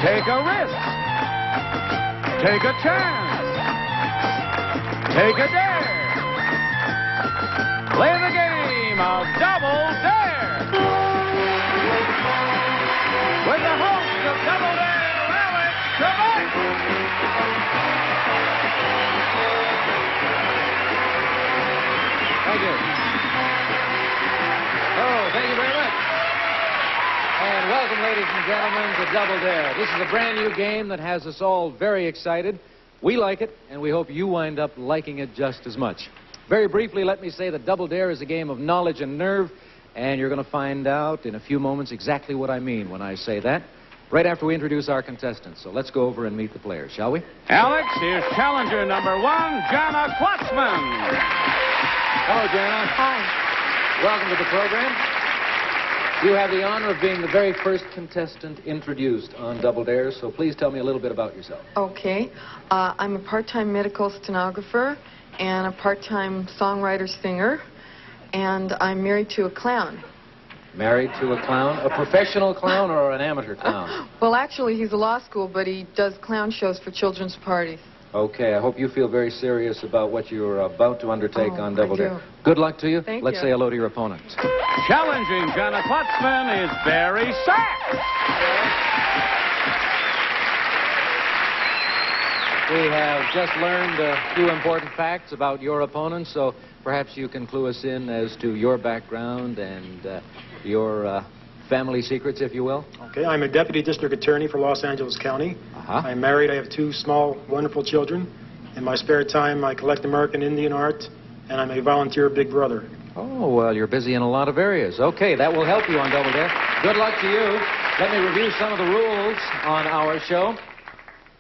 Take a risk. Take a chance. Take a dare. Play the game of Double Dare. With the host of Double Dare, Alex Trebek. Thank you. Oh, thank you very much. And welcome, ladies and gentlemen, to Double Dare. This is a brand new game that has us all very excited. We like it, and we hope you wind up liking it just as much. Very briefly, let me say that Double Dare is a game of knowledge and nerve, and you're going to find out in a few moments exactly what I mean when I say that, right after we introduce our contestants. So let's go over and meet the players, shall we? Alex, here's challenger number 1, Jana Klutzman. Hello, Jana. Hi. Welcome to the program. You have the honor of being the very first contestant introduced on Double Dare, so please tell me a little bit about yourself. Okay. I'm a part-time medical stenographer and a part-time songwriter-singer, and I'm married to a clown. Married to a clown? A professional clown or an amateur clown? Well, actually, he's a law school, but he does clown shows for children's parties. Okay, I hope you feel very serious about what you're about to undertake on Double Dare. do. Good luck to you. Thank Let's you. say hello to your opponent. Challenging Jana Klutzman is Barry Sachs. We have just learned a few important facts about your opponent, so perhaps you can clue us in as to your background and your family secrets, if you will. Okay, I'm a deputy district attorney for Los Angeles County. I'm married. I have 2 small, wonderful children. In my spare time, I collect American Indian art, and I'm a volunteer Big Brother. Oh, well, you're busy in a lot of areas. Okay, that will help you on Double Dare. Good luck to you. Let me review some of the rules on our show.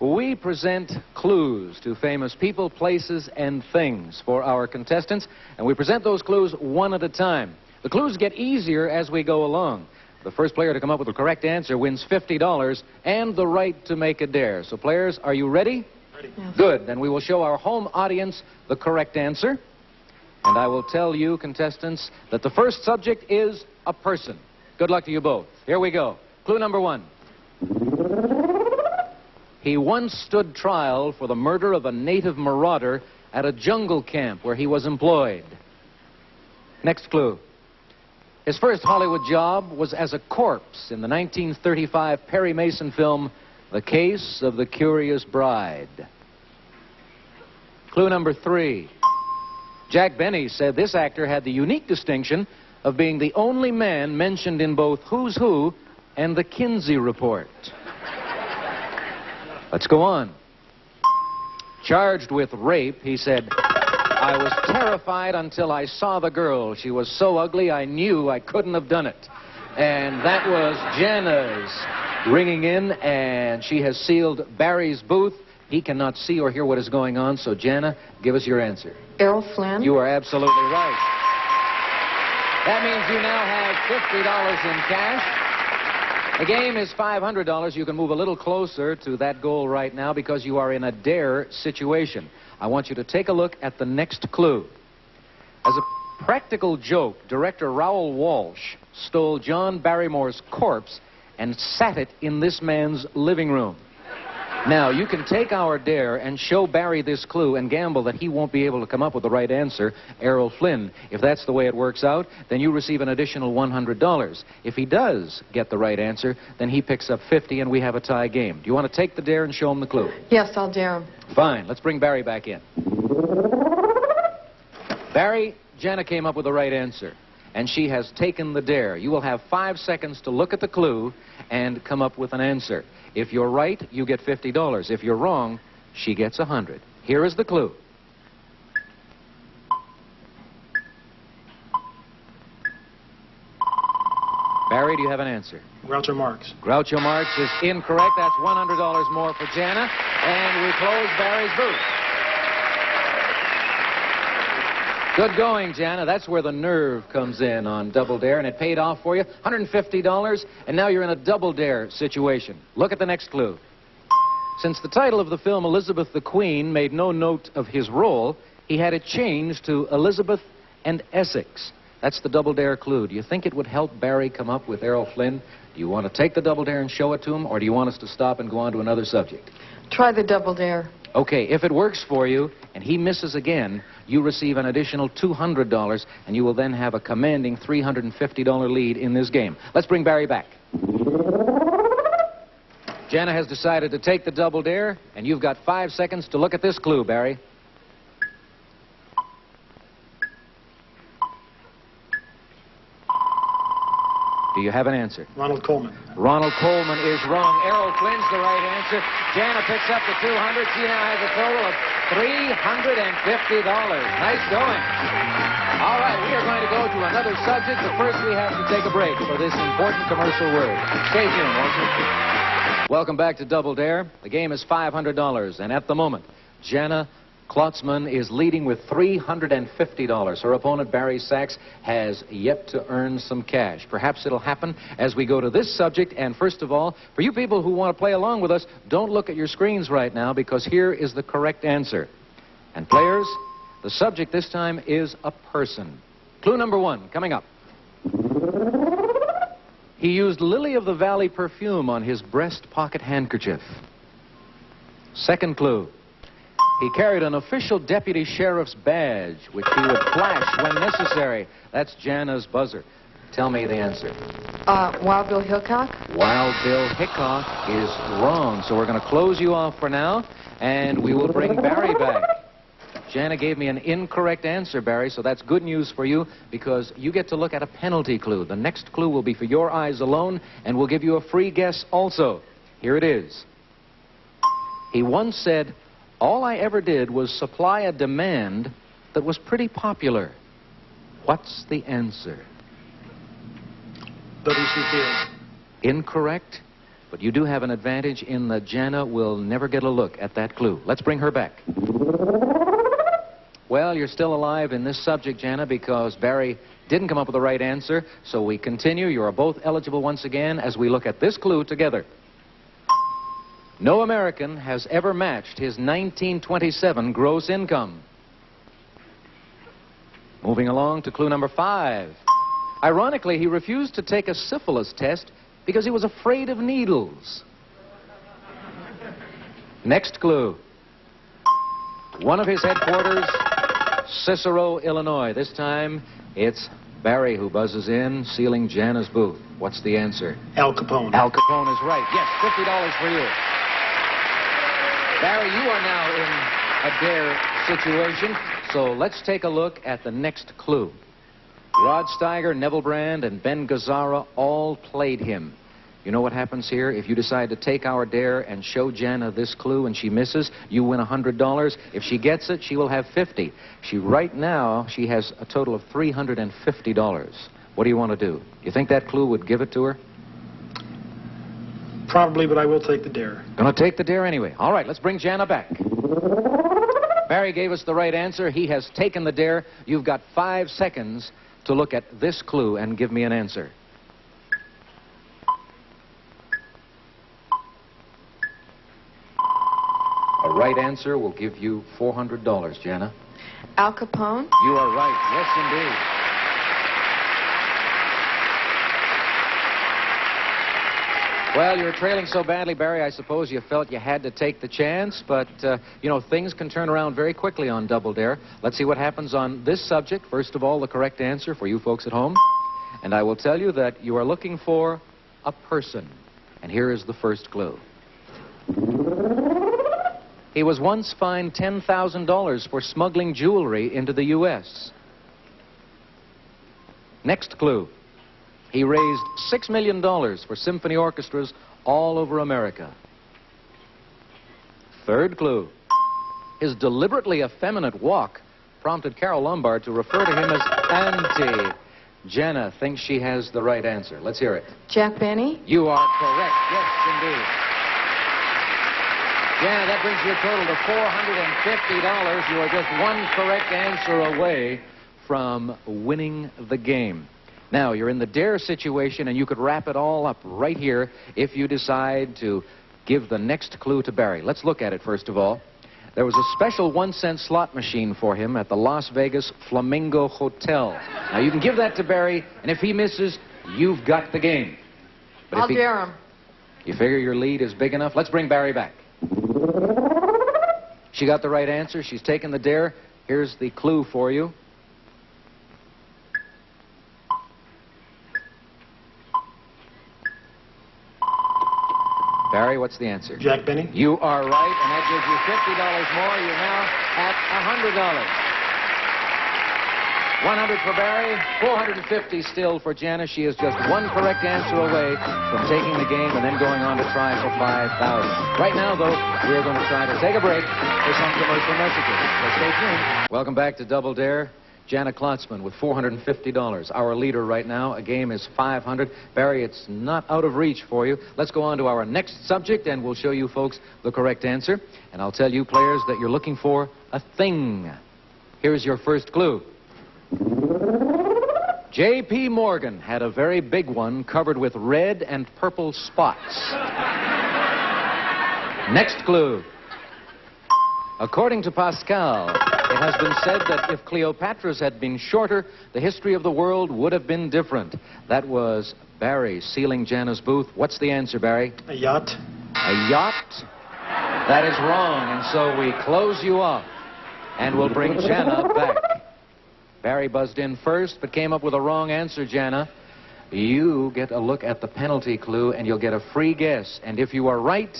We present clues to famous people, places, and things for our contestants, and we present those clues one at a time. The clues get easier as we go along. The first player to come up with the correct answer wins $50 and the right to make a dare. So, players, are you ready? Ready. Yes. Good. Then we will show our home audience the correct answer. And I will tell you, contestants, that the first subject is a person. Good luck to you both. Here we go. Clue number 1. He once stood trial for the murder of a native marauder at a jungle camp where he was employed. Next clue. His first Hollywood job was as a corpse in the 1935 Perry Mason film, The Case of the Curious Bride. Clue number 3. Jack Benny said this actor had the unique distinction of being the only man mentioned in both Who's Who and The Kinsey Report. Let's go on. Charged with rape, he said, I was terrified until I saw the girl. She was so ugly, I knew I couldn't have done it. And that was Jana's ringing in, and she has sealed Barry's booth. He cannot see or hear what is going on, so Jana, give us your answer. Errol Flynn. You are absolutely right. That means you now have $50 in cash. The game is $500. You can move a little closer to that goal right now because you are in a dare situation. I want you to take a look at the next clue. As a practical joke, director Raoul Walsh stole John Barrymore's corpse and sat it in this man's living room. Now, you can take our dare and show Barry this clue and gamble that he won't be able to come up with the right answer, Errol Flynn. If that's the way it works out, then you receive an additional $100. If he does get the right answer, then he picks up $50 and we have a tie game. Do you want to take the dare and show him the clue? Yes, I'll dare him. Fine. Let's bring Barry back in. Barry, Jana came up with the right answer, and she has taken the dare. You will have 5 seconds to look at the clue and come up with an answer. If you're right, you get $50. If you're wrong, she gets $100. Here is the clue. Barry, do you have an answer? Groucho Marx. Groucho Marx is incorrect. That's $100 more for Jana. And we close Barry's booth. Good going, Jana. That's where the nerve comes in on Double Dare, and it paid off for you. $150, and now you're in a Double Dare situation. Look at the next clue. Since the title of the film, Elizabeth the Queen, made no note of his role, he had it changed to Elizabeth and Essex. That's the double dare clue. Do you think it would help Barry come up with Errol Flynn? Do you want to take the double dare and show it to him, or do you want us to stop and go on to another subject? Try the double dare. Okay, if it works for you and he misses again, you receive an additional $200, and you will then have a commanding $350 lead in this game. Let's bring Barry back. Jana has decided to take the double dare, and you've got 5 seconds to look at this clue, Barry. Do you have an answer? Ronald Coleman. Ronald Coleman is wrong. Errol Flynn's the right answer. Jana picks up the 200. She now has a total of $350. Nice going. All right, we are going to go to another subject, but first we have to take a break for this important commercial word. Stay tuned, Walter. Welcome back to Double Dare. The game is $500, and at the moment, Jana Klotzman is leading with $350. Her opponent, Barry Sachs, has yet to earn some cash. Perhaps it'll happen as we go to this subject. And first of all, for you people who want to play along with us, don't look at your screens right now, because here is the correct answer. And players, the subject this time is a person. Clue number 1, coming up. He used Lily of the Valley perfume on his breast pocket handkerchief. Second clue. He carried an official deputy sheriff's badge, which he would flash when necessary. That's Jana's buzzer. Tell me the answer. Wild Bill Hickok? Wild Bill Hickok is wrong. So we're going to close you off for now, and we will bring Barry back. Jana gave me an incorrect answer, Barry, so that's good news for you, because you get to look at a penalty clue. The next clue will be for your eyes alone, and we'll give you a free guess also. Here it is. He once said, "All I ever did was supply a demand that was pretty popular." What's the answer? W.C. Fields. Incorrect, but you do have an advantage in that Jana will never get a look at that clue. Let's bring her back. Well, you're still alive in this subject, Jana, because Barry didn't come up with the right answer. So we continue. You are both eligible once again as we look at this clue together. No American has ever matched his 1927 gross income. Moving along to clue number 5. Ironically, he refused to take a syphilis test because he was afraid of needles. Next clue. One of his headquarters, Cicero, Illinois. This time, it's Barry who buzzes in, sealing Jana's booth. What's the answer? Al Capone. Al Capone is right. Yes, $50 for you. Barry, you are now in a dare situation, so let's take a look at the next clue. Rod Steiger, Neville Brand, and Ben Gazzara all played him. You know what happens here? If you decide to take our dare and show Jana this clue and she misses, you win $100. If she gets it, she will have $50. Right now, she has a total of $350. What do you want to do? You think that clue would give it to her? Probably, but I will take the dare. Gonna take the dare anyway. All right, let's bring Jana back. Barry gave us the right answer. He has taken the dare. You've got 5 seconds to look at this clue and give me an answer. A right answer will give you $400, Jana. Al Capone? You are right. Yes, indeed. Well, you're trailing so badly, Barry, I suppose you felt you had to take the chance, but, you know, things can turn around very quickly on Double Dare. Let's see what happens on this subject. First of all, the correct answer for you folks at home. And I will tell you that you are looking for a person. And here is the first clue. He was once fined $10,000 for smuggling jewelry into the U.S. Next clue. He raised $6 million for symphony orchestras all over America. Third clue. His deliberately effeminate walk prompted Carol Lombard to refer to him as Auntie. Jana thinks she has the right answer. Let's hear it. Jack Benny? You are correct. Yes, indeed. Jana, that brings your total to $450. You are just one correct answer away from winning the game. Now, you're in the dare situation, and you could wrap it all up right here if you decide to give the next clue to Barry. Let's look at it, first of all. There was a special 1-cent slot machine for him at the Las Vegas Flamingo Hotel. Now, you can give that to Barry, and if he misses, you've got the game. But I'll dare him. You figure your lead is big enough? Let's bring Barry back. She got the right answer. She's taken the dare. Here's the clue for you. Barry, what's the answer? Jack Benny. You are right, and that gives you $50 more. You're now at $100. 100 for Barry, 450 still for Jana. She is just one correct answer away from taking the game and then going on to try for $5,000. Right now, though, we're going to try to take a break for some commercial messages. So stay tuned. Welcome back to Double Dare. Jana Klotzman with $450. Our leader right now. A game is $500. Barry, it's not out of reach for you. Let's go on to our next subject, and we'll show you folks the correct answer. And I'll tell you, players, that you're looking for a thing. Here's your first clue. J.P. Morgan had a very big one covered with red and purple spots. Next clue. According to Pascal, it has been said that if Cleopatra's had been shorter, the history of the world would have been different. That was Barry sealing Jana's booth. What's the answer, Barry? A yacht. A yacht? That is wrong, and so we close you off, and we'll bring Jana back. Barry buzzed in first, but came up with a wrong answer, Jana. You get a look at the penalty clue, and you'll get a free guess. And if you are right,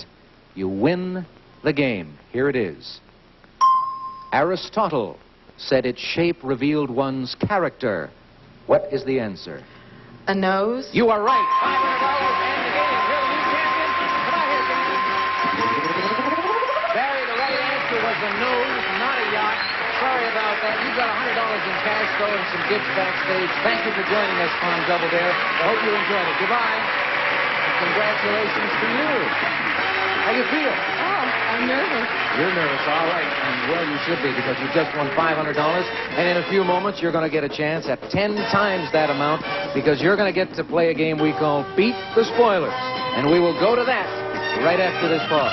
you win the game. Here it is. Aristotle said its shape revealed one's character. What is the answer? A nose. You are right. $500 and the game. You're a new champion. Come on here, Jana. Barry, the right answer was a nose, not a yacht. Sorry about that. You've got $100 in cash, though, and some gifts backstage. Thank you for joining us on Double Dare. I hope you enjoyed it. Goodbye. And congratulations to you. How you feel? Oh, I'm nervous. You're nervous, all right. And well, you should be, because you just won $500. And in a few moments, you're going to get a chance at 10 times that amount, because you're going to get to play a game we call Beat the Spoilers. And we will go to that right after this pause.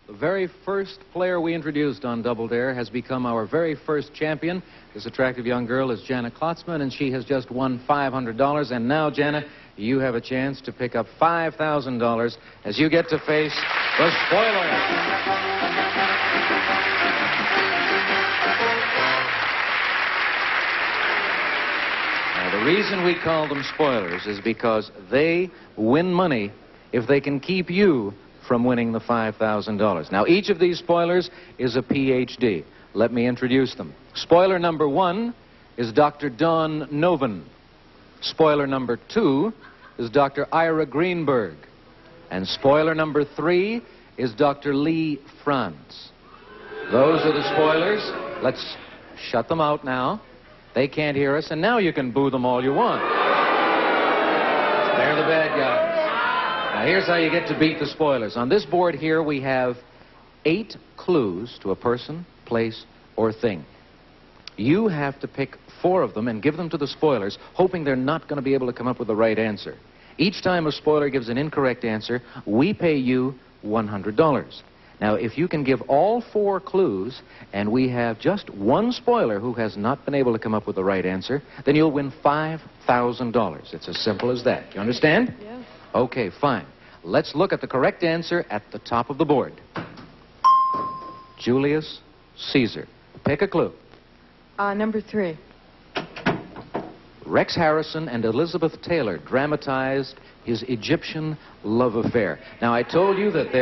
The very first player we introduced on Double Dare has become our very first champion. This attractive young girl is Jana Klotzman, and she has just won $500. And now, Jana, you have a chance to pick up $5,000 as you get to face the Spoilers. Now, the reason we call them Spoilers is because they win money if they can keep you from winning the $5,000. Now, each of these spoilers is a PhD. Let me introduce them. Spoiler number 1 is Dr. Dawn Noven. Spoiler number 2 is Dr. Ira Greenberg. And spoiler number 3 is Dr. Lee Franz. Those are the spoilers. Let's shut them out now. They can't hear us, and now you can boo them all you want. They're the bad guys. Now, here's how you get to beat the spoilers. On this board here, we have 8 clues to a person, place, or thing. You have to pick 4 of them and give them to the spoilers, hoping they're not going to be able to come up with the right answer. Each time a spoiler gives an incorrect answer, we pay you $100. Now, if you can give all 4 clues, and we have just one spoiler who has not been able to come up with the right answer, then you'll win $5,000. It's as simple as that. You understand? Yes. Okay, fine. Let's look at the correct answer at the top of the board. Julius Caesar. Pick a clue. Number 3. Rex Harrison and Elizabeth Taylor dramatized his Egyptian love affair. Now, I told you that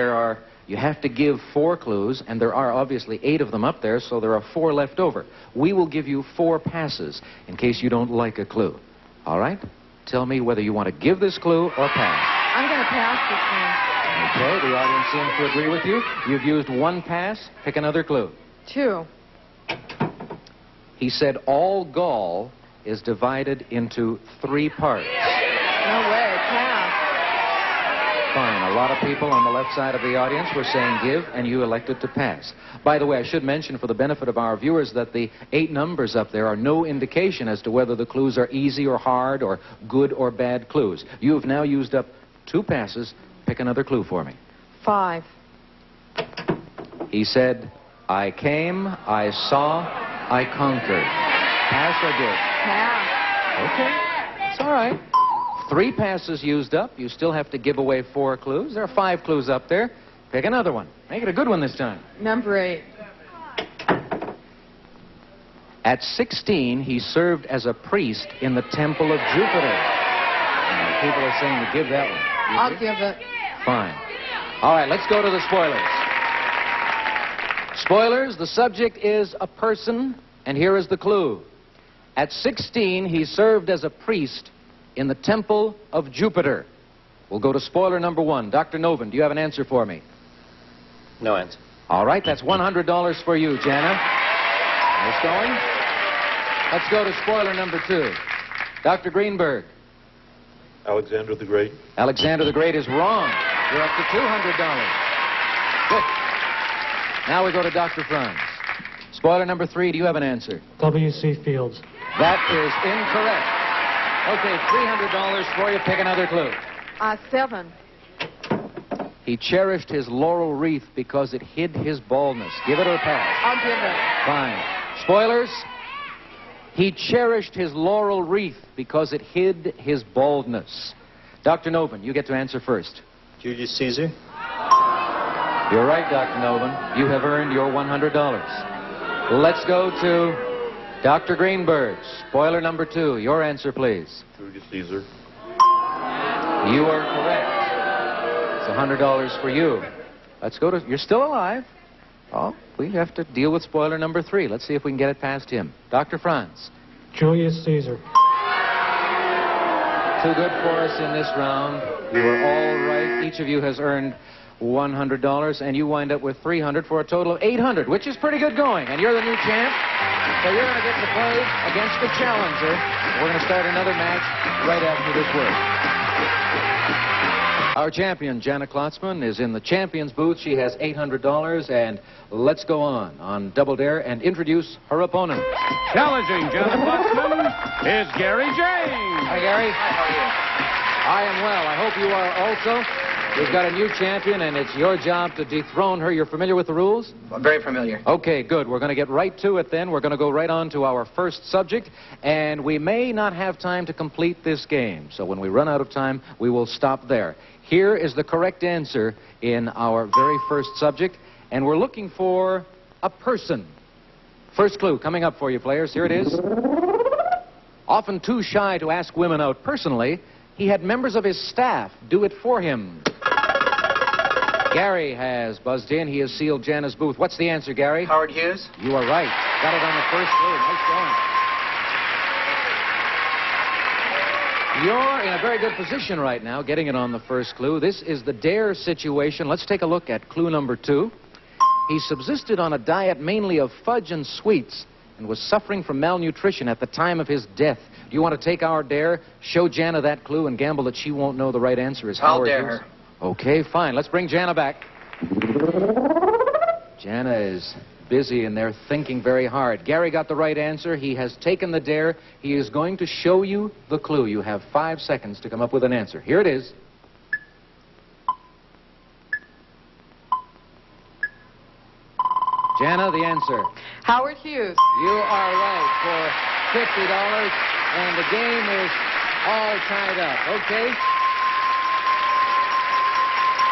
you have to give 4 clues, and there are obviously 8 of them up there, so there are 4 left over. We will give you 4 passes in case you don't like a clue. All right? Tell me whether you want to give this clue or pass. I'm going to pass this one. Okay, the audience seems to agree with you. You've used 1 pass. Pick another clue. 2. He said all Gaul is divided into 3 parts. No way. Pass. Fine. A lot of people on the left side of the audience were saying give, and you elected to pass. By the way, I should mention for the benefit of our viewers that the 8 numbers up there are no indication as to whether the clues are easy or hard or good or bad clues. You have now used up 2 passes. Pick another clue for me. 5. He said, I came, I saw, I conquered. Pass or good? Pass. Okay, it's all right. 3 passes used up. You still have to give away 4 clues. There are 5 clues up there. Pick another one. Make it a good one this time. Number 8. At 16, he served as a priest in the temple of Jupiter. Now, people are saying to give that one. I'll give it. Fine. All right, let's go to the spoilers. Spoilers, the subject is a person, and here is the clue. At 16, he served as a priest in the temple of Jupiter. We'll go to spoiler number 1. Dr. Novin, do you have an answer for me? No answer. All right, that's $100 for you, Jana. Nice going. Let's go to spoiler number 2. Dr. Greenberg. Alexander the Great. Alexander the Great is wrong. You're up to $200. Good. Now we go to Dr. Franz. Spoiler number 3, do you have an answer? W.C. Fields. That is incorrect. Okay, $300 for you. Pick another clue. 7. He cherished his laurel wreath because it hid his baldness. Give it or pass? I'll give it. Fine. Spoilers. He cherished his laurel wreath because it hid his baldness. Dr. Novin, you get to answer first. Julius Caesar. You're right, Dr. Novin. You have earned your $100. Let's go to Dr. Greenberg. Spoiler number 2. Your answer, please. Julius Caesar. You are correct. It's $100 for you. Let's go to... You're still alive. Oh, we have to deal with spoiler number 3. Let's see if we can get it past him. Dr. Franz. Julius Caesar. Too good for us in this round. You were all right. Each of you has earned $100, and you wind up with $300 for a total of $800, which is pretty good going. And you're the new champ, so you're going to get to play against the challenger. We're going to start another match right after this word. Our champion, Jana Klotzman, is in the champion's booth. She has $800, and let's go on Double Dare and introduce her opponent. Challenging Jana Klotzman is Gary James. Hi, Gary. Hi, how are you? I am well. I hope you are also. We've got a new champion, and it's your job to dethrone her. You're familiar with the rules? I'm very familiar. Okay, good. We're going to get right to it then. We're going to go right on to our first subject, and we may not have time to complete this game. So when we run out of time, we will stop there. Here is the correct answer in our very first subject, and we're looking for a person. First clue coming up for you, players. Here it is. Often too shy to ask women out personally, he had members of his staff do it for him. Gary has buzzed in. He has sealed Jana's booth. What's the answer, Gary? Howard Hughes. You are right. Got it on the first clue. Nice going. You're in a very good position right now, getting it on the first clue. This is the dare situation. Let's take a look at clue number 2. He subsisted on a diet mainly of fudge and sweets and was suffering from malnutrition at the time of his death. Do you want to take our dare, show Jana that clue, and gamble that she won't know the right answer is Howard Hughes? I'll dare her. Okay, fine. Let's bring Jana back. Jana is busy in there thinking very hard. Gary got the right answer. He has taken the dare. He is going to show you the clue. You have 5 seconds to come up with an answer. Here it is. Jana, the answer. Howard Hughes. You are right for $50, and the game is all tied up. Okay?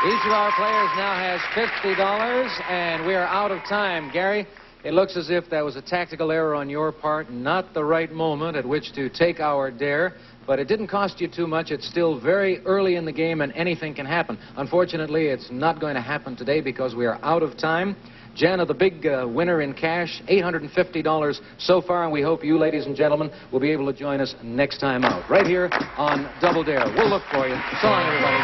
Each of our players now has $50, and we are out of time. Gary, it looks as if that was a tactical error on your part, not the right moment at which to take our dare, but it didn't cost you too much. It's still very early in the game, and anything can happen. Unfortunately, it's not going to happen today because we are out of time. Jana, the big winner in cash, $850 so far, and we hope you, ladies and gentlemen, will be able to join us next time out, right here on Double Dare. We'll look for you. So long, everybody.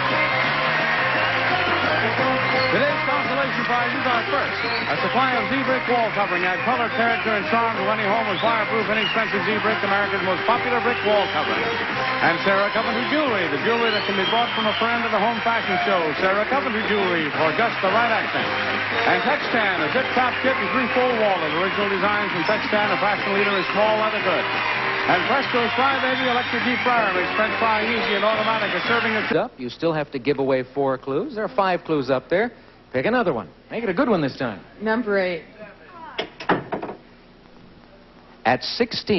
Today's consolation prizes are first, a supply of Z-Brick wall covering, add color, character, and charm to any home with fireproof, inexpensive Z-Brick, America's most popular brick wall covering. And Sarah Coventry Jewelry, the jewelry that can be bought from a friend at a home fashion show. Sarah Coventry Jewelry for just the right accent. And Textan, a zip-top kit and 3 full wallet, original designs from Textan, a fashion leader in small leather goods. And Presto's Fry Baby electric deep fryer makes French frying easy and automatic. A serving of... Up, you still have to give away 4 clues. There are 5 clues up there. Pick another one. Make it a good one this time. Number 8. At 16...